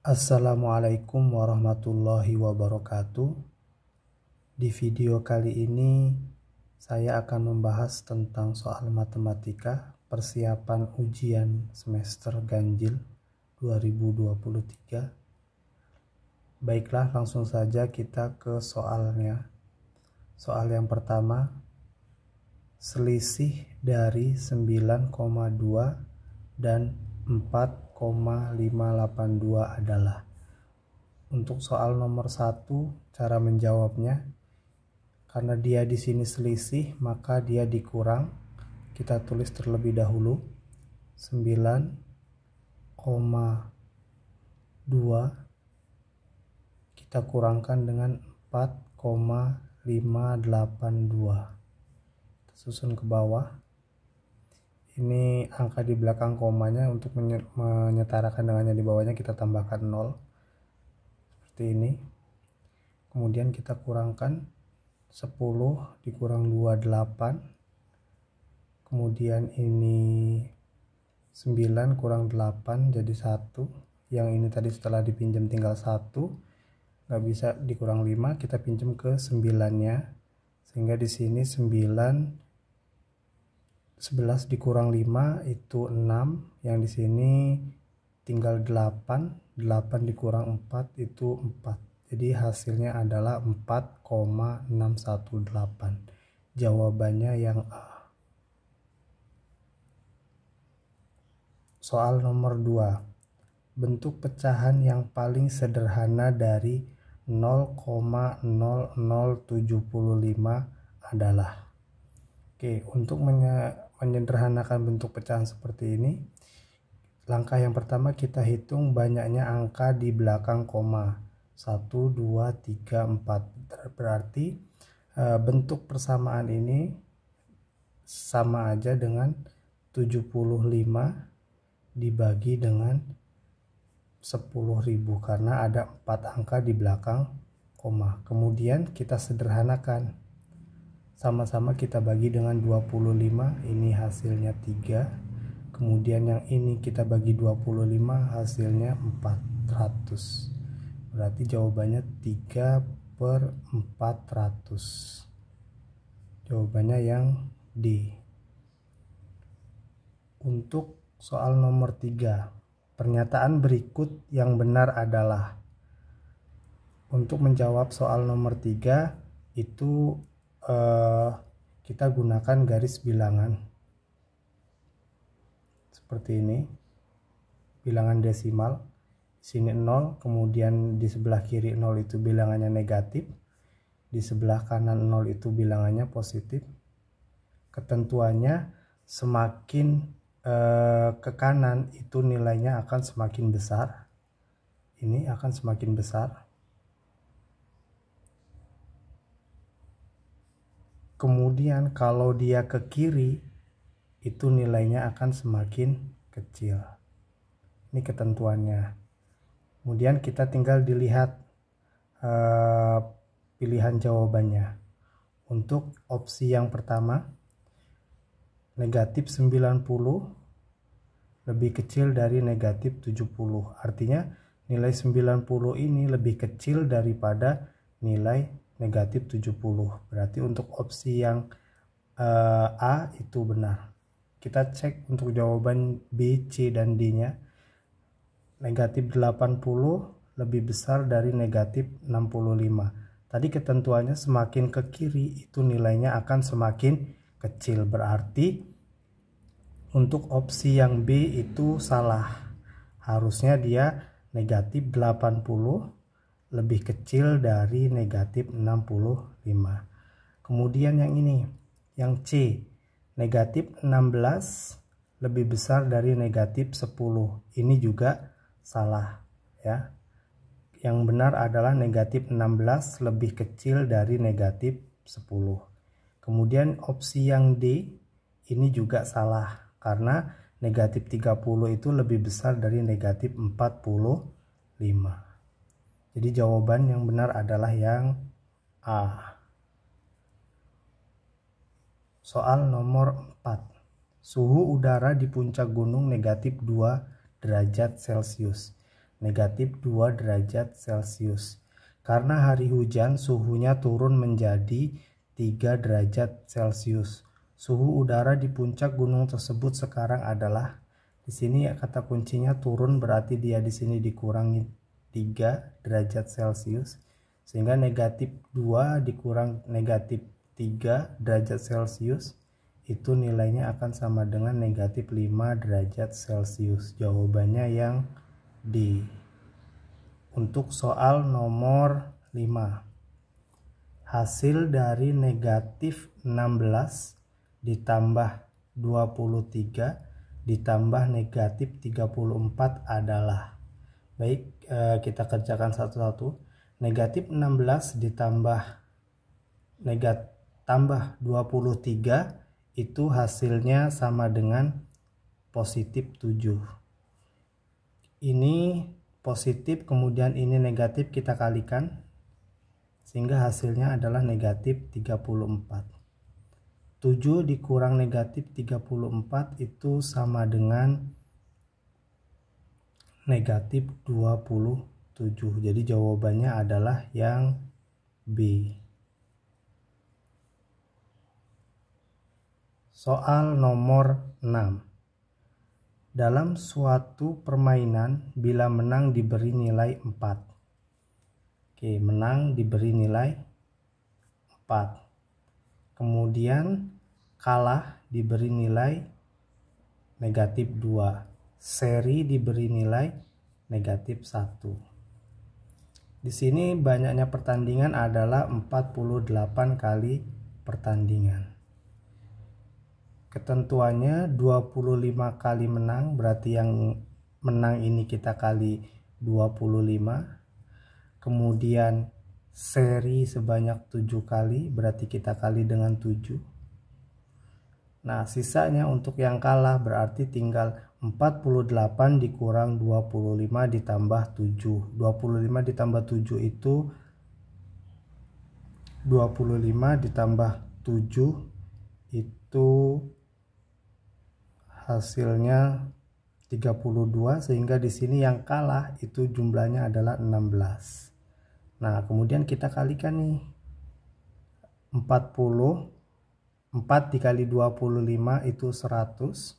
Assalamualaikum warahmatullahi wabarakatuh. Di video kali ini saya akan membahas tentang soal matematika persiapan ujian semester ganjil 2023. Baiklah, langsung saja kita ke soalnya. Soal yang pertama, selisih dari 9,2 dan 4,582 adalah. Untuk soal nomor 1, cara menjawabnya, karena dia di sini selisih, maka dia dikurang. Kita tulis terlebih dahulu 9,2 kita kurangkan dengan 4,582. Susun ke bawah. Ini angka di belakang komanya, untuk menyetarakan dengannya di bawahnya kita tambahkan 0 seperti ini. Kemudian kita kurangkan 10 dikurang 2, 8. Kemudian ini 9 kurang 8 jadi 1. Yang ini tadi setelah dipinjam tinggal 1, nggak bisa dikurang 5, kita pinjam ke 9-nya, sehingga di sini 11 dikurang 5 itu 6, yang di sini tinggal 8 dikurang 4 itu 4. Jadi hasilnya adalah 4,618. Jawabannya yang A. Soal nomor 2. Bentuk pecahan yang paling sederhana dari 0,0075 adalah. Oke, untuk menyederhanakan bentuk pecahan seperti ini, langkah yang pertama kita hitung banyaknya angka di belakang koma. 1, 2, 3, 4. Berarti bentuk persamaan ini sama aja dengan 75 dibagi dengan 10.000, karena ada 4 angka di belakang koma. Kemudian kita sederhanakan. Sama-sama kita bagi dengan 25, ini hasilnya 3. Kemudian yang ini kita bagi 25, hasilnya 400. Berarti jawabannya 3/400. Jawabannya yang D. Untuk soal nomor 3, pernyataan berikut yang benar adalah. Untuk menjawab soal nomor 3 itu kita gunakan garis bilangan seperti ini, bilangan desimal. Sini 0, kemudian di sebelah kiri 0 itu bilangannya negatif, di sebelah kanan 0 itu bilangannya positif. Ketentuannya semakin ke kanan itu nilainya akan semakin besar. Ini akan semakin besar. Kemudian kalau dia ke kiri itu nilainya akan semakin kecil. Ini ketentuannya. Kemudian kita tinggal dilihat pilihan jawabannya. Untuk opsi yang pertama, negatif 90 lebih kecil dari negatif 70. Artinya nilai 90 ini lebih kecil daripada nilai negatif 70. Berarti untuk opsi yang A itu benar. Kita cek untuk jawaban B, C, dan D-nya. Negatif 80 lebih besar dari negatif 65. Tadi ketentuannya semakin ke kiri itu nilainya akan semakin kecil. Berarti untuk opsi yang B itu salah. Harusnya dia negatif 80 lebih kecil dari negatif 65. Kemudian yang ini, yang C, negatif 16 lebih besar dari negatif 10. Ini juga salah ya. Yang benar adalah negatif 16 lebih kecil dari negatif 10. Kemudian opsi yang D ini juga salah, karena negatif 30 itu lebih besar dari negatif 45. Jadi jawaban yang benar adalah yang A. Soal nomor 4. Suhu udara di puncak gunung negatif 2 derajat Celcius. negatif 2 derajat Celcius. Karena hari hujan, suhunya turun menjadi 3 derajat Celcius. Suhu udara di puncak gunung tersebut sekarang adalah, di sini kata kuncinya turun, berarti dia di sini dikurangi 3 derajat Celcius. Sehingga negatif 2 dikurang negatif 3 derajat Celcius itu nilainya akan sama dengan negatif 5 derajat Celcius. Jawabannya yang D. Untuk soal nomor 5. Hasil dari negatif 16 ditambah 23 ditambah negatif 34 adalah. Baik, kita kerjakan satu-satu. Negatif 16 tambah 23 itu hasilnya sama dengan positif 7. Ini positif, kemudian ini negatif, kita kalikan sehingga hasilnya adalah negatif 34. 7 dikurang negatif 34 itu sama dengan negatif 27. Jadi jawabannya adalah yang B. Soal nomor 6. Dalam suatu permainan, bila menang diberi nilai 4. Oke, menang diberi nilai 4. Kemudian kalah diberi nilai negatif 2. Seri diberi nilai negatif 1. Di sini banyaknya pertandingan adalah 48 kali pertandingan. Ketentuannya 25 kali menang, berarti yang menang ini kita kali 25. Kemudian seri sebanyak 7 kali, berarti kita kali dengan 7. Nah, sisanya untuk yang kalah berarti tinggal 48 dikurang 25 ditambah 7. 25 ditambah 7 itu 25 ditambah 7 itu hasilnya 32, sehingga di sini yang kalah itu jumlahnya adalah 16. Nah, kemudian kita kalikan nih. 4 dikali 25 itu 100.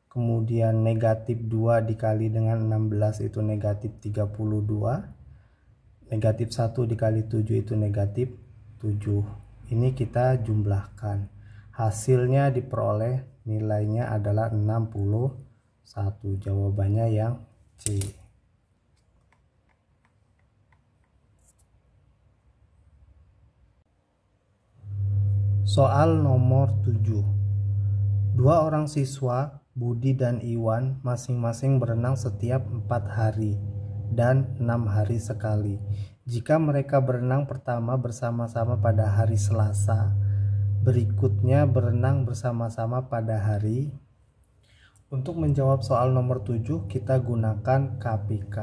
Kemudian negatif 2 dikali dengan 16 itu negatif 32. Negatif 1 dikali 7 itu negatif 7. Ini kita jumlahkan. Hasilnya diperoleh nilainya adalah 61. Jawabannya yang C. Soal nomor 7. Dua orang siswa, Budi dan Iwan, masing-masing berenang setiap 4 hari dan 6 hari sekali. Jika mereka berenang pertama bersama-sama pada hari Selasa, berikutnya berenang bersama-sama pada hari. Untuk menjawab soal nomor 7 kita gunakan KPK.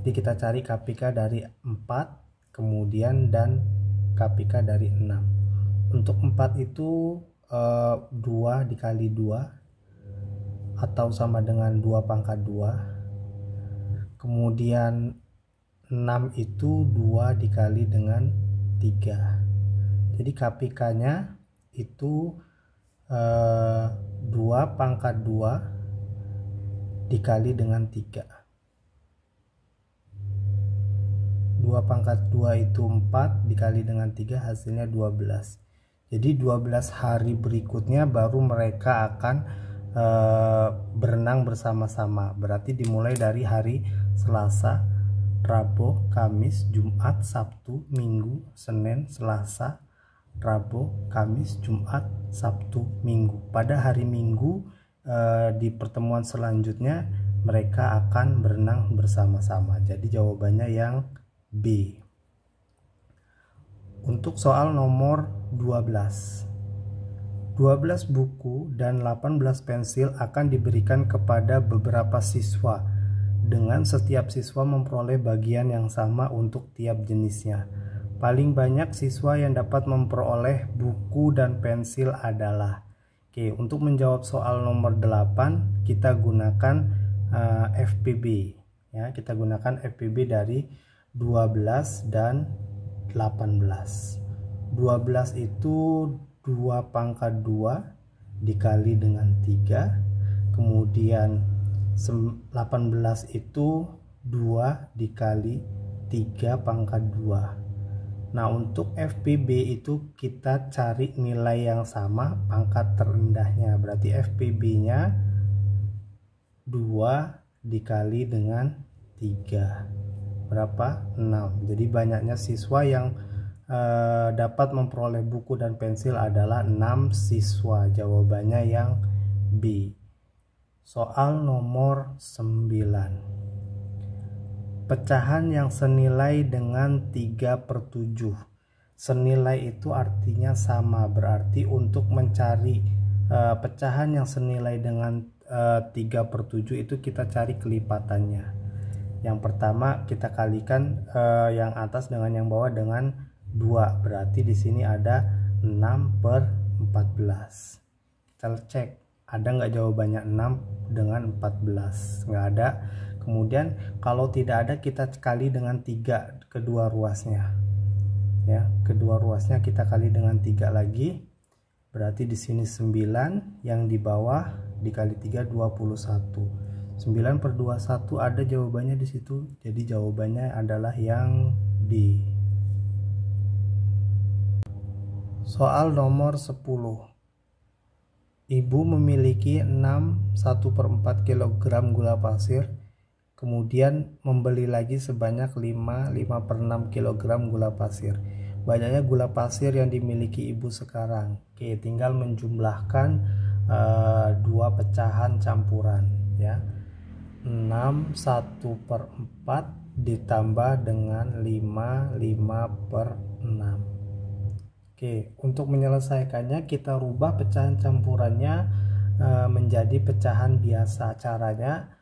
Jadi kita cari KPK dari 4 kemudian dan KPK dari 6. Untuk 4 itu 2 dikali 2 atau sama dengan 2 pangkat 2. Kemudian 6 itu 2 dikali dengan 3. Jadi KPK nya itu 2 pangkat 2 dikali dengan 3. 2 pangkat 2 itu 4 dikali dengan 3 hasilnya 12. Jadi 12 hari berikutnya baru mereka akan berenang bersama-sama. Berarti dimulai dari hari Selasa, Rabu, Kamis, Jumat, Sabtu, Minggu, Senin, Selasa, Rabu, Kamis, Jumat, Sabtu, Minggu. Pada hari Minggu di pertemuan selanjutnya mereka akan berenang bersama-sama. Jadi jawabannya yang B. Untuk soal nomor 12. 12 buku dan 18 pensil akan diberikan kepada beberapa siswa dengan setiap siswa memperoleh bagian yang sama untuk tiap jenisnya. Paling banyak siswa yang dapat memperoleh buku dan pensil adalah. Oke, untuk menjawab soal nomor 8 kita gunakan FPB. Ya, kita gunakan FPB dari 12 dan 18. 12 itu 2 pangkat 2 dikali dengan 3. Kemudian 18 itu 2 dikali 3 pangkat 2. Nah, untuk FPB itu kita cari nilai yang sama pangkat terendahnya. Berarti FPB-nya 2 dikali dengan 3. Berapa? 6. Jadi banyaknya siswa yang dapat memperoleh buku dan pensil adalah 6 siswa. Jawabannya yang B. Soal nomor 9. Pecahan yang senilai dengan 3/7. Senilai itu artinya sama, berarti untuk mencari pecahan yang senilai dengan 3/7 itu kita cari kelipatannya. Yang pertama kita kalikan yang atas dengan yang bawah dengan 2, berarti di sini ada 6/14. Kita cek ada nggak jawabannya 6 dengan 14, nggak ada. Kemudian kalau tidak ada kita kali dengan 3 kedua ruasnya, ya, kedua ruasnya kita kali dengan 3 lagi, berarti di sini 9, yang di bawah dikali 3 21. 9/21 ada jawabannya di situ, jadi jawabannya adalah yang D. Soal nomor 10. Ibu memiliki 1/4 kg gula pasir, kemudian membeli lagi sebanyak 5/6 kg gula pasir. Banyaknya gula pasir yang dimiliki ibu sekarang. Oke, tinggal menjumlahkan dua pecahan campuran, ya. 6/1/4 ditambah dengan 5/6. Oke, untuk menyelesaikannya kita rubah pecahan campurannya menjadi pecahan biasa. Caranya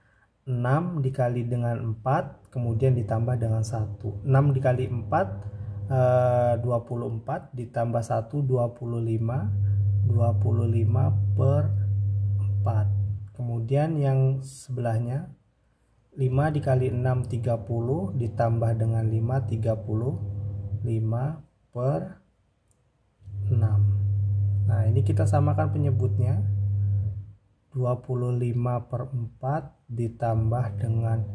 6 dikali dengan 4 kemudian ditambah dengan 1. 6 dikali 4 24 ditambah 1 25. 25/4. Kemudian yang sebelahnya 5 dikali 6 30 ditambah dengan 5 35/6. Nah, ini kita samakan penyebutnya. 25/4 ditambah dengan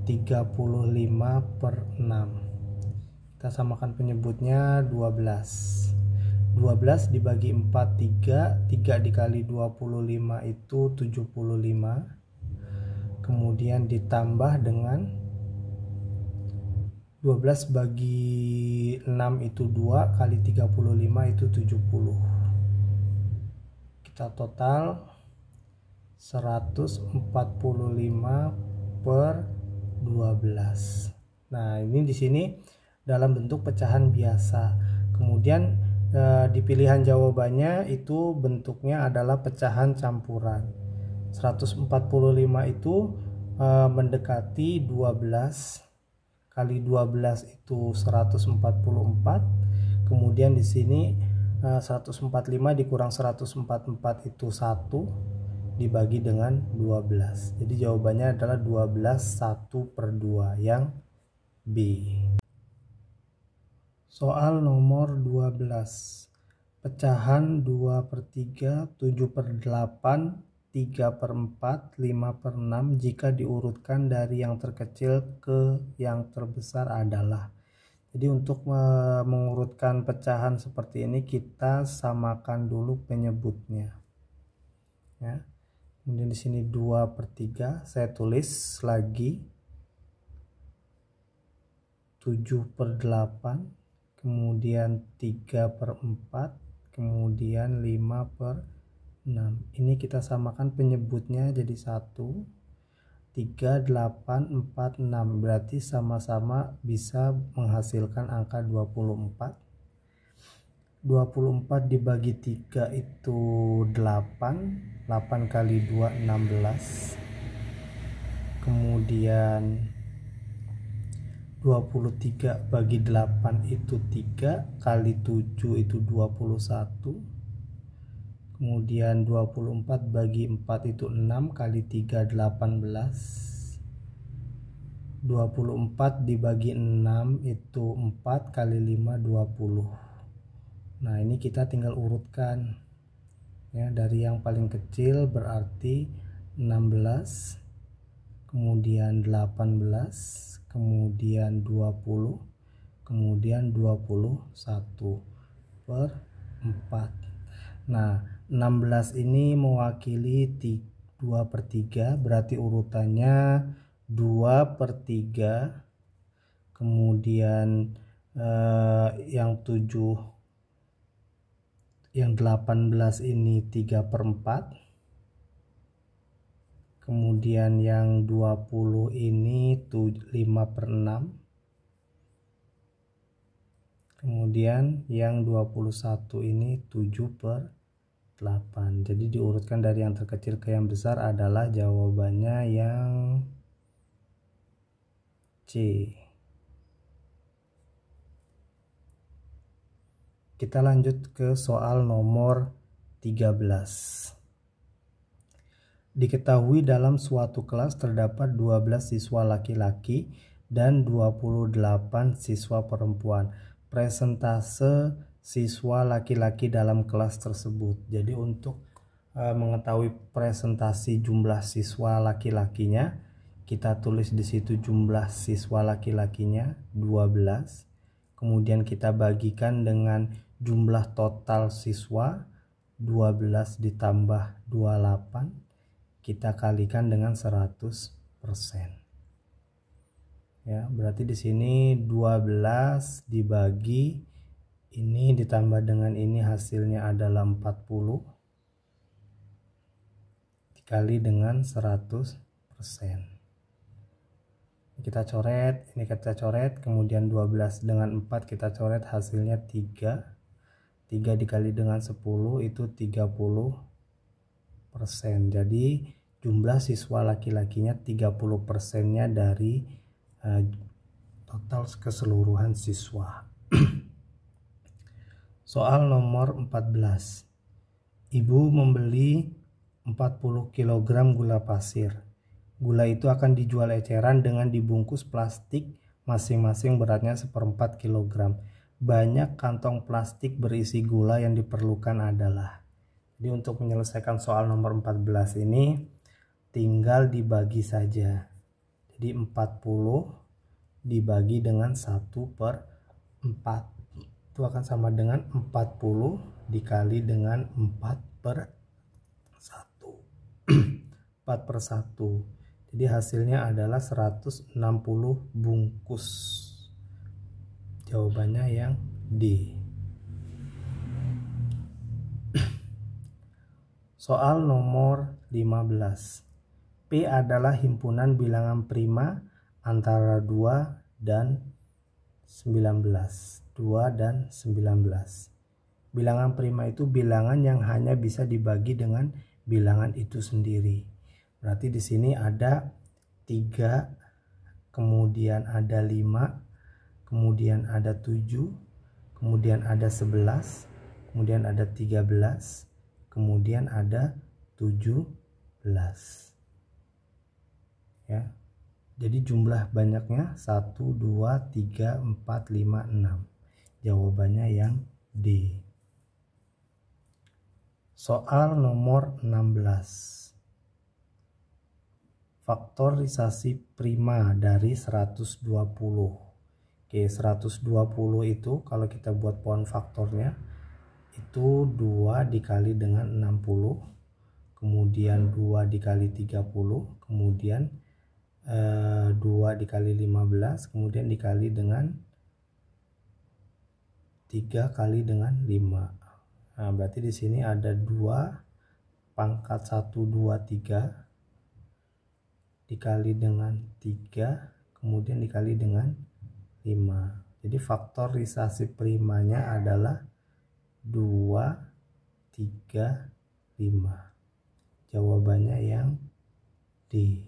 35/6. Kita samakan penyebutnya 12. 12 dibagi 4 3. 3 dikali 25 itu 75. Kemudian ditambah dengan 12 bagi 6 itu 2, kali 35 itu 70. Kita total 145/12. Nah, ini di sini dalam bentuk pecahan biasa. Kemudian di pilihan jawabannya itu bentuknya adalah pecahan campuran. 145 itu mendekati 12. Kali 12 itu 144. Kemudian di sini 145 dikurang 144 itu 1 dibagi dengan 12. Jadi jawabannya adalah 12 1/2 yang B. Soal nomor 12. Pecahan 2/3, 7/8, 3/4, 5/6 jika diurutkan dari yang terkecil ke yang terbesar adalah. Jadi untuk mengurutkan pecahan seperti ini kita samakan dulu penyebutnya, ya. Kemudian di sini 2/3 saya tulis lagi, 7/8, kemudian 3/4, kemudian 5/6. Ini kita samakan penyebutnya jadi 1, 3, 8, 4, 6. Berarti sama-sama bisa menghasilkan angka 24. 24 dibagi 3 itu 8. 8 kali 2 16. Kemudian 23 bagi 8 itu 3, kali 7 itu 21. Kemudian 24 bagi 4 itu 6, kali 3 18. 24 dibagi 6 itu 4 kali 5 20. Nah ini kita tinggal urutkan ya, dari yang paling kecil berarti 16, kemudian 18, kemudian 20, kemudian 21 per 4. Nah 16 ini mewakili 2/3, berarti urutannya 2/3, kemudian yang 18 ini 3/4, kemudian yang 20 ini 5/6, kemudian yang 21 ini 7/8. Jadi diurutkan dari yang terkecil ke yang besar adalah jawabannya yang C. Kita lanjut ke soal nomor 13. Diketahui dalam suatu kelas terdapat 12 siswa laki-laki dan 28 siswa perempuan. Presentase siswa laki-laki dalam kelas tersebut. Jadi untuk mengetahui presentasi jumlah siswa laki-lakinya, kita tulis di situ jumlah siswa laki-lakinya 12. Kemudian kita bagikan dengan jumlah total siswa 12 ditambah 28, kita kalikan dengan 100%. Ya, berarti di sini 12 dibagi ini ditambah dengan ini hasilnya adalah 40 dikali dengan 100%. Kita coret, ini kita coret, kemudian 12 dengan 4 kita coret, hasilnya 3. 3 dikali dengan 10 itu 30%. Jadi jumlah siswa laki-lakinya 30%-nya dari total keseluruhan siswa. Soal nomor 14. Ibu membeli 40 kg gula pasir. Gula itu akan dijual eceran dengan dibungkus plastik masing-masing beratnya 1/4 kg. Banyak kantong plastik berisi gula yang diperlukan adalah. Jadi untuk menyelesaikan soal nomor 14 ini tinggal dibagi saja. Jadi 40 dibagi dengan 1/4 itu akan sama dengan 40 dikali dengan 4/1. 4/1. Jadi hasilnya adalah 160 bungkus. Jawabannya yang D. Soal nomor 15. P adalah himpunan bilangan prima antara 2 dan 19. 2 dan 19. Bilangan prima itu bilangan yang hanya bisa dibagi dengan bilangan itu sendiri. Berarti di sini ada 3, kemudian ada 5, kemudian ada 7, kemudian ada 11, kemudian ada 13, kemudian ada 17. Ya. Jadi jumlah banyaknya 1, 2, 3, 4, 5, 6. Jawabannya yang D. Soal nomor 16. Faktorisasi prima dari 120. Oke, 120 itu kalau kita buat pohon faktornya itu 2 dikali dengan 60, kemudian 2 dikali 30, kemudian 2 dikali 15, kemudian dikali dengan 3 kali dengan 5. Nah, berarti di sini ada 2 pangkat 1, 2, 3 dikali dengan 3, kemudian dikali dengan 5. Jadi faktorisasi primanya adalah 2, 3, 5. Jawabannya yang D.